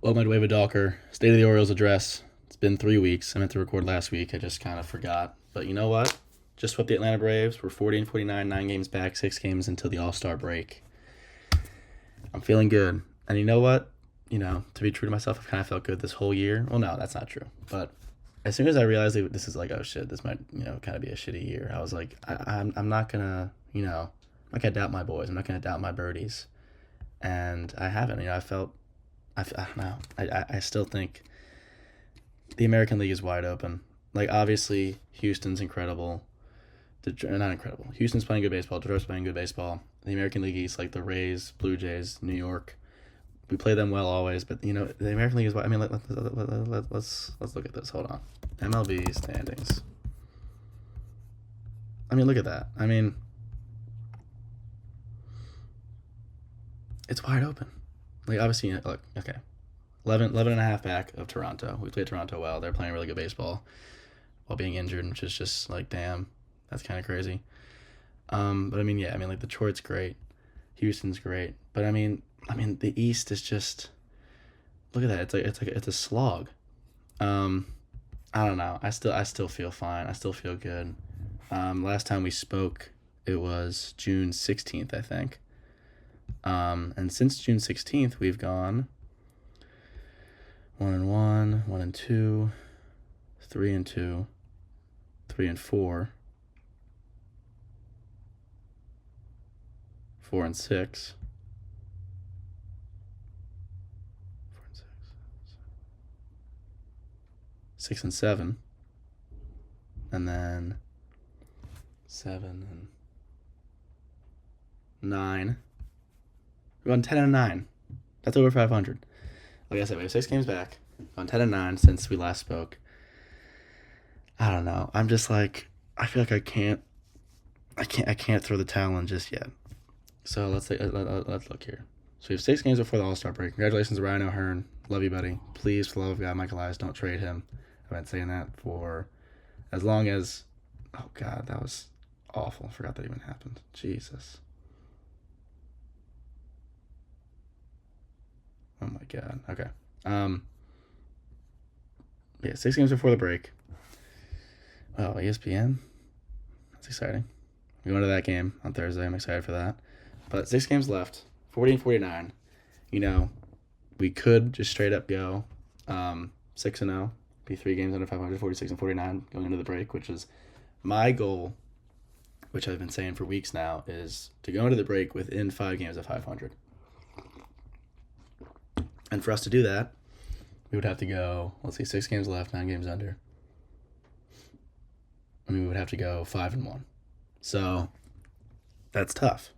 Welcome to David Dalker, State of the Orioles address. It's been 3 weeks. I meant to record last week. I just kind of forgot. But you know what? Just swept the Atlanta Braves. We're 40 and 49, 9 games back, 6 games until the All-Star break. I'm feeling good. And you know what? To be true to myself, I've kind of felt good this whole year. Well, no, that's not true. But as soon as I realized this is like, oh shit, this might, kind of be a shitty year, I was like, I'm not going to, I'm not going to doubt my boys. I'm not going to doubt my birdies. And I haven't. I don't know. I still think the American League is wide open. Like, obviously, Houston's incredible. Not incredible. Houston's playing good baseball. Detroit's playing good baseball. The American League East, like the Rays, Blue Jays, New York, we play them well always. But the American League is. I mean, let's look at this. Hold on. MLB standings. I mean, look at that. I mean, it's wide open. Like, obviously, look, okay. 11 and a half back of Toronto. We played Toronto well. They're playing really good baseball while being injured, which is just like, damn, that's kind of crazy. But I mean, yeah, I mean, like, Detroit's great. Houston's great. But I mean, the East is just, look at that. It's a slog. I don't know. I still feel fine. I still feel good. Last time we spoke, it was June 16th, I think. And since June 16th, we've gone 1-1, 1-2, 3-2, 3-4, 4-6, 6-7, and then 7-9. We've gone 10-9. That's over 500. Like I said, we have 6 games back. Gone 10-9 since we last spoke. I don't know. I'm just like, I feel like I can't throw the towel in just yet. So let's look here. So we have 6 games before the All-Star break. Congratulations to Ryan O'Hearn. Love you, buddy. Please, for the love of God, Michael Elias, don't trade him. I've been saying that for as long as. Oh God, that was awful. I forgot that even happened. Jesus. Oh my God. Okay. Yeah, 6 games before the break. Oh, ESPN. That's exciting. We're going to that game on Thursday. I'm excited for that. But 6 games left. 40 and 49. We could just straight up go 6-0. Be 3 games under 500, 46 and 49 going into the break, which is my goal, which I've been saying for weeks now, is to go into the break within 5 games of 500. And for us to do that, we would have to go, 6 games left, 9 games under. We would have to go 5-1. So that's tough.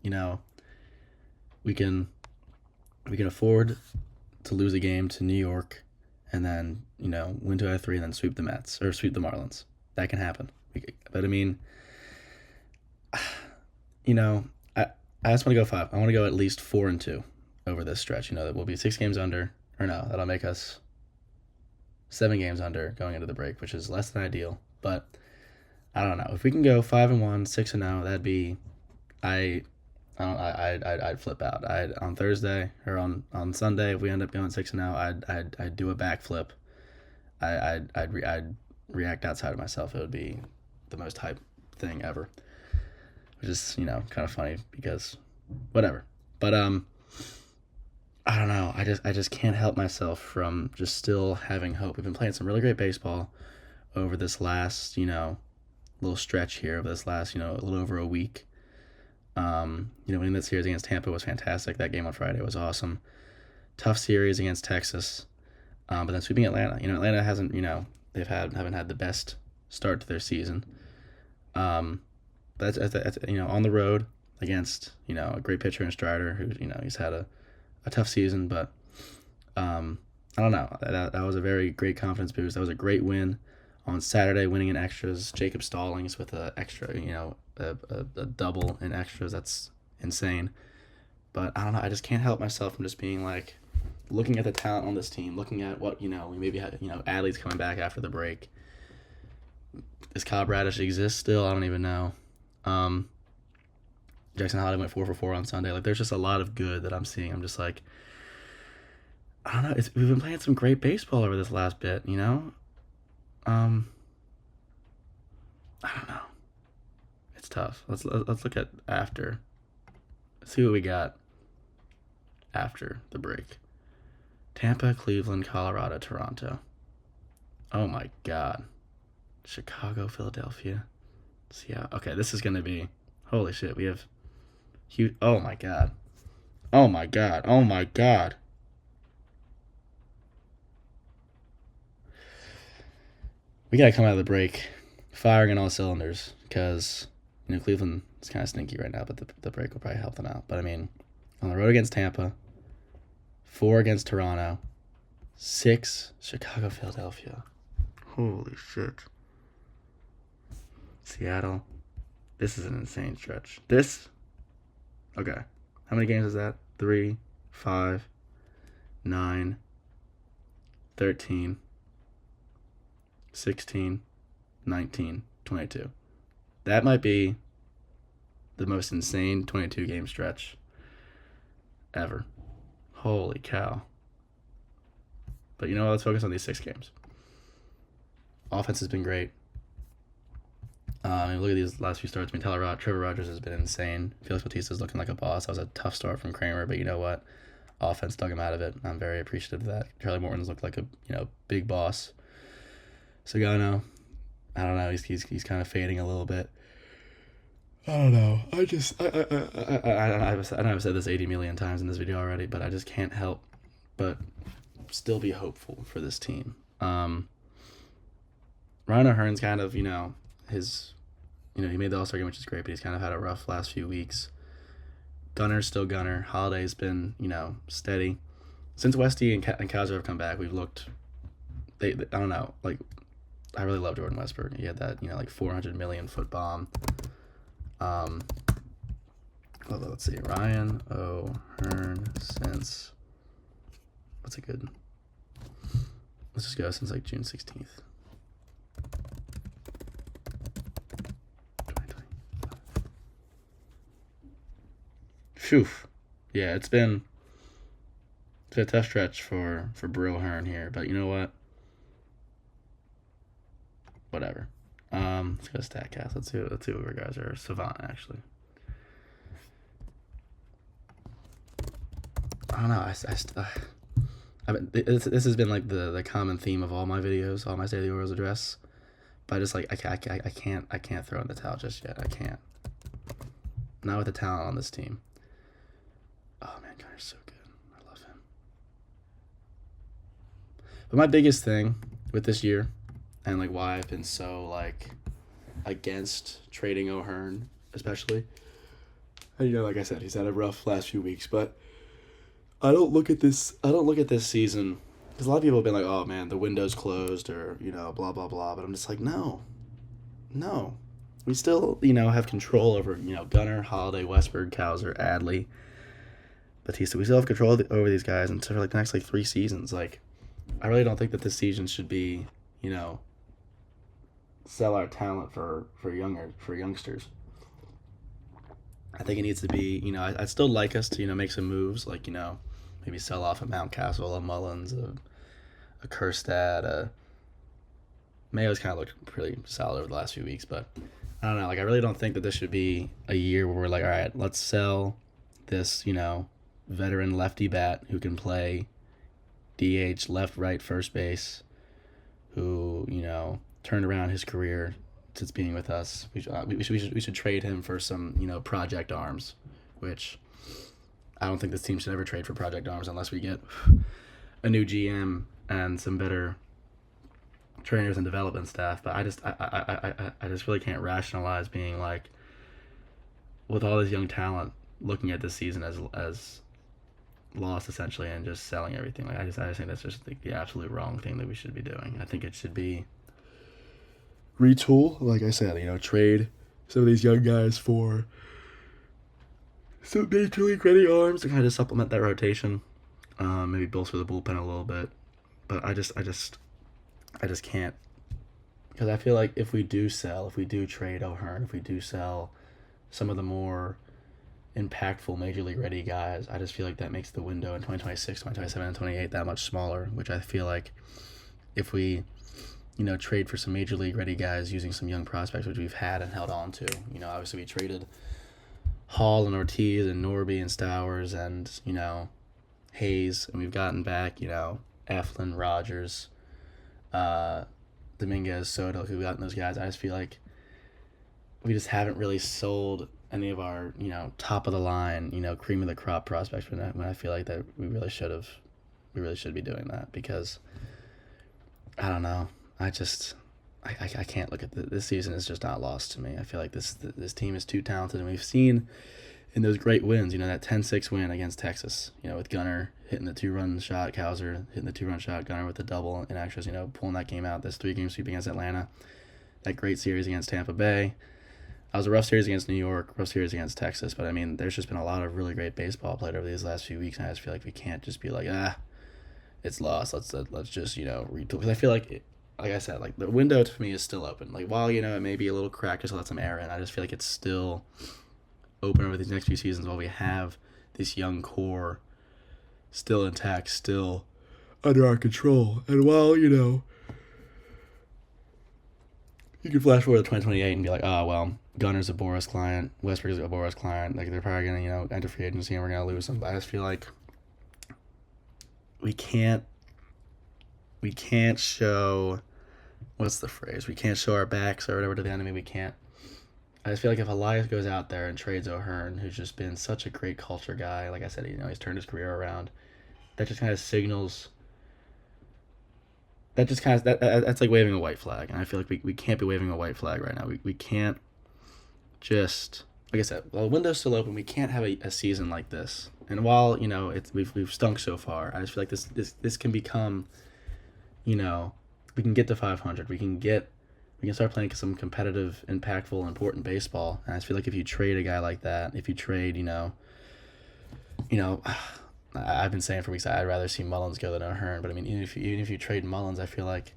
We can afford to lose a game to New York and then, win 2 out of 3 and then sweep the Mets or sweep the Marlins. That can happen. But I mean, I just want to go 5. I want to go at least 4-2 over this stretch. That we'll be 6 games under, or no, that'll make us 7 games under going into the break, which is less than ideal. But I don't know if we can go 5-1, 6-0. That'd be, I'd flip out. On Thursday or on Sunday, if we end up going 6-0, I'd do a backflip. I'd react outside of myself. It would be the most hype thing ever, which is kind of funny because whatever. But I don't know. I just can't help myself from just still having hope. We've been playing some really great baseball over this last little stretch here, over this last a little over a week. Winning that series against Tampa was fantastic. That game on Friday was awesome. Tough series against Texas, but then sweeping Atlanta. Atlanta hasn't haven't had the best start to their season. That's on the road against a great pitcher in Strider who he's had a tough season, but I don't know. That was a very great confidence boost. That was a great win on Saturday, winning in extras. Jacob Stallings with a extra, a double in extras. That's insane. But I don't know. I just can't help myself from just being like, looking at the talent on this team, looking at what we maybe had. Adley's coming back after the break. Does Kyle Bradish exist still? I don't even know. Jackson Holliday went 4 for 4 on Sunday. Like, there's just a lot of good that I'm seeing. I'm just like, I don't know. We've been playing some great baseball over this last bit, you know. Um, I don't know. It's tough. Let's look at after. Let's see what we got after the break. Tampa, Cleveland, Colorado, Toronto. Oh my God. Chicago, Philadelphia, Seattle. Okay, this is gonna be holy shit. We have huge. Oh my God. Oh my God. Oh my God. We gotta come out of the break firing on all cylinders because Cleveland is kind of stinky right now, but the break will probably help them out. But I mean, on the road against Tampa, 4 against Toronto, 6 Chicago, Philadelphia. Holy shit. Seattle. This is an insane stretch. Okay. How many games is that? 3, 5, 9, 13, 16, 19, 22. That might be the most insane 22 game stretch ever. Holy cow. But you know what? Let's focus on these 6 games. Offense has been great. Look at these last few starts. Trevor Rogers has been insane. Felix Bautista's looking like a boss. That was a tough start from Kramer, but you know what? Offense dug him out of it. I'm very appreciative of that. Charlie Morton's looked like a big boss. Sagano, I don't know. He's kind of fading a little bit. I don't know. I know I've said this 80 million times in this video already, but I just can't help but still be hopeful for this team. Ryan O'Hearn's kind of his. He made the All-Star game, which is great, but he's kind of had a rough last few weeks. Gunner's still Gunner. Holiday's been, steady. Since Westy and Kauser have come back, we've looked. I don't know. Like, I really love Jordan Westburg. He had that, 400 million foot bomb. Let's see. Ryan O'Hearn since. What's a good? Let's just go since June 16th. Phew. Yeah, it's been a tough stretch for Bro Hearn here, but you know what? Whatever. Let's go to StatCast. Let's see what our guys are. Savant, actually. I don't know. This has been the common theme of all my videos, all my State of the Orioles address. But I just I can't throw in the towel just yet. I can't. Not with the talent on this team. Oh man, Gunner's so good. I love him. But my biggest thing with this year, and why I've been so against trading O'Hearn, especially. And like I said, he's had a rough last few weeks, but I don't look at this season because a lot of people have been like, "Oh man, the window's closed," or blah blah blah. But I'm just like, no. We still have control over Gunner, Holiday, Westberg, Kauser, Adley, Batista. We still have control over these guys until the next 3 seasons. I really don't think that this season should be sell our talent for youngsters. I think it needs to be I'd still like us to make some moves maybe sell off a Mountcastle, a Mullins, a Kerstad, Mayo's kind of looked pretty solid over the last few weeks, but I don't know. I really don't think that this should be a year where we're all right, let's sell this, veteran lefty bat who can play DH, left, right, first base, who, turned around his career since being with us. We should trade him for some, project arms, which I don't think this team should ever trade for project arms unless we get a new GM and some better trainers and development staff. But I just really can't rationalize being with all this young talent looking at this season as lost essentially and just selling everything. I just think that's just the absolute wrong thing that we should be doing. I think it should be retool, like I said, trade some of these young guys for some major league ready arms to kind of supplement that rotation. Maybe bolster the bullpen a little bit, but I just can't, because I feel like if we do trade O'Hearn, if we do sell some of the more impactful major league ready guys, I just feel like that makes the window in 2026, 2027, and 28 that much smaller, which I feel like if we, trade for some major league ready guys using some young prospects, which we've had and held on to. Obviously we traded Hall and Ortiz and Norby and Stowers and, Hayes, and we've gotten back, Eflin, Rogers, Dominguez, Soto, who gotten those guys. I just feel like we just haven't really sold any of our, top of the line, cream of the crop prospects when I feel like that we really should be doing that, because I don't know. I can't look at this season is just not lost to me. I feel like this team is too talented, and we've seen in those great wins, that 10-6 win against Texas, with Gunnar hitting the 2-run shot, Kowser hitting the 2-run shot, Gunnar with the double in extras, pulling that game out. This 3-game sweep against Atlanta, that great series against Tampa Bay. That was a rough series against New York, rough series against Texas, but I mean, there's just been a lot of really great baseball played over these last few weeks, and I just feel like we can't just be like, it's lost. Let's just retool, because I feel like I said, like the window to me is still open. Like while it may be a little cracked, just let some air in. I just feel like it's still open over these next few seasons while we have this young core still intact, still under our control. And while you can flash forward to 2028 and be like, oh well, Gunner's a Boras client, Westbrook's a Boras client. Like they're probably gonna enter free agency and we're gonna lose them. But I just feel like we can't show, what's the phrase? We can't show our backs or whatever to the enemy. We can't. I just feel like if Elias goes out there and trades O'Hearn, who's just been such a great culture guy, like I said, he's turned his career around, that just kind of signals. That just kind of that's like waving a white flag, and I feel like we can't be waving a white flag right now. We can't just, like I said, while the window's still open, we can't have a season like this. And while we've stunk so far, I just feel like this can become, we can get to 500. We can start playing some competitive, impactful, important baseball. And I just feel like if you trade a guy like that, if you trade, I've been saying for weeks I'd rather see Mullins go than O'Hearn. But I mean, even if you trade Mullins, I feel like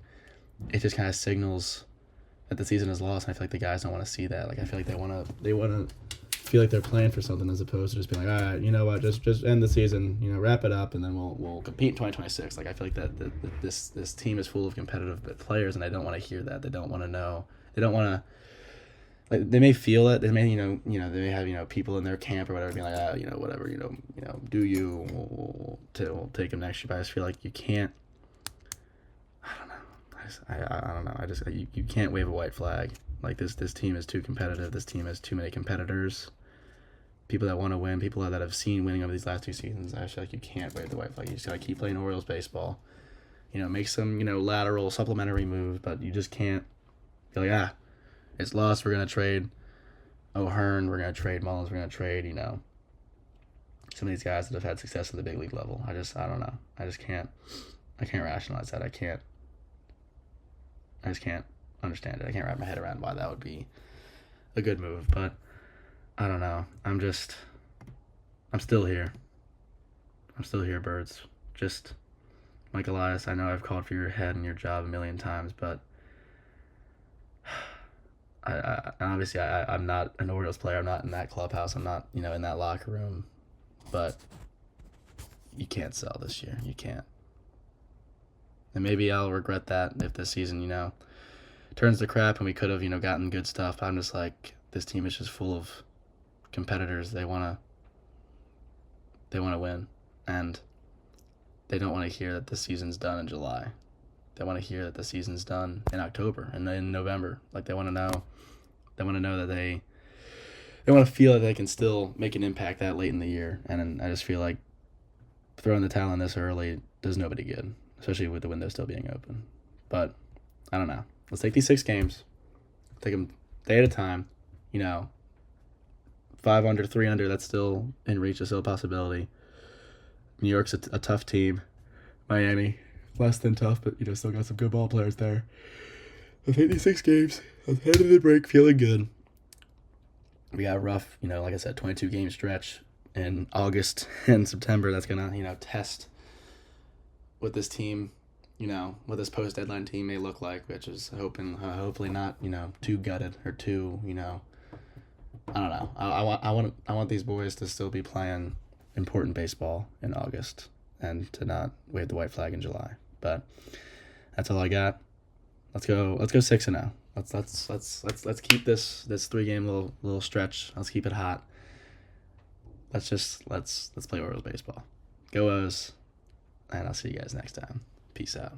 it just kind of signals that the season is lost. And I feel like the guys don't want to see that. Like I feel like they want to feel like they're playing for something, as opposed to just being like, all right, you know what, just end the season, wrap it up, and then we'll compete in 2026. Like I feel like that this team is full of competitive players, and I don't want to hear that. They don't want to know. They don't want to. Like they may feel it. They may they may have people in their camp or whatever being like whatever do you we'll take them next year. But I just feel like you can't. I don't know. I don't know. You can't wave a white flag. Like this team is too competitive. This team has too many competitors. People that want to win, people that have seen winning over these last 2 seasons. I feel like you can't wave the white flag. You just gotta keep playing Orioles baseball. Make some lateral supplementary moves, but you just can't be like it's lost. We're gonna trade O'Hearn. We're gonna trade Mullins. We're gonna trade some of these guys that have had success at the big league level. I don't know. I can't rationalize that. I just can't understand it. I can't wrap my head around why that would be a good move, but I don't know. I'm still here. I'm still here, birds. Just, Mike Elias, I know I've called for your head and your job a million times, but I'm not an Orioles player. I'm not in that clubhouse. I'm not, in that locker room, but you can't sell this year. You can't. And maybe I'll regret that if this season, turns to crap and we could have, gotten good stuff. But I'm just like, this team is just full of competitors. They want to win, and they don't want to hear that the season's done in July. They want to hear that the season's done in October and in November. Like they want to know that they want to feel that they can still make an impact that late in the year. And I just feel like throwing the towel in this early does nobody good, especially with the window still being open. But I don't know. Let's take these 6 games, take them day at a time. 5 under, 3 under, that's still in reach. It's still a possibility. New York's a tough team. Miami, less than tough, but still got some good ball players there. Let's take these 6 games. Let's head to the break feeling good. We got a rough, like I said, 22 game stretch in August and September. That's gonna, test what this team, what this post deadline team may look like, which is hopefully not, too gutted or too, I don't know. I want these boys to still be playing important baseball in August and to not wave the white flag in July. But that's all I got. Let's go 6-0. Let's keep this 3-game little stretch. Let's keep it hot. Let's play Orioles baseball. Go O's, and I'll see you guys next time. Peace out.